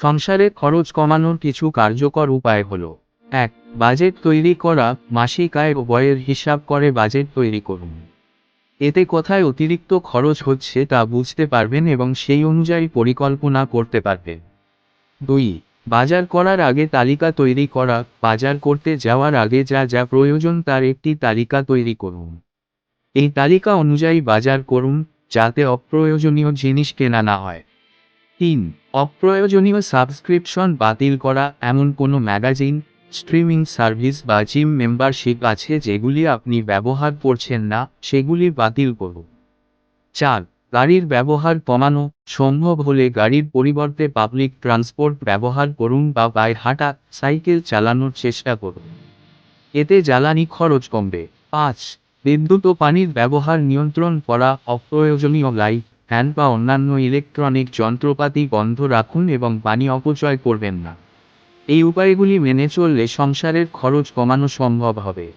সংসারে খরচ কমানোর কিছু কার্যকর উপায় হলো: ১. বাজেট তৈরি করা। মাসিক আয় ও ব্যয়ের হিসাব করে বাজেট তৈরি করুন। এতে কোথায় অতিরিক্ত খরচ হচ্ছে তা বুঝতে পারবেন এবং সেই অনুযায়ী পরিকল্পনা করতে পারবেন। ২. বাজার করার আগে তালিকা তৈরি করা। বাজার করতে যাওয়ার আগে যা যা প্রয়োজন তার একটি তালিকা তৈরি করুন। এই তালিকা অনুযায়ী বাজার করুন, যাতে অপ্রয়োজনীয় জিনিস কেনা না হয়। ৩. অপ্রয়োজনীয় সাবস্ক্রিপশন বাতিল করা। এমন কোনো ম্যাগাজিন, স্ট্রিমিং সার্ভিস বা জিম মেম্বারশিপ আছে যেগুলি আপনি ব্যবহার করছেন না, সেগুলি বাতিল করুন। ৪. গাড়ির ব্যবহার কমানো। সম্ভব হলে গাড়ির পরিবর্তে পাবলিক ট্রান্সপোর্ট ব্যবহার করুন বা পায়ে হাঁটা, সাইকেল চালানোর চেষ্টা করুন। এতে জ্বালানি খরচ কমবে। ৫. বিদ্যুৎ ও পানির ব্যবহার নিয়ন্ত্রণ করা। অপ্রয়োজনীয় লাইট, ফ্যান বা অন্যান্য ইলেকট্রনিক যন্ত্রপাতি বন্ধ রাখুন এবং পানি অপচয় করবেন না। এই উপায়গুলি মেনে চললে সংসারের খরচ কমানো সম্ভব হবে।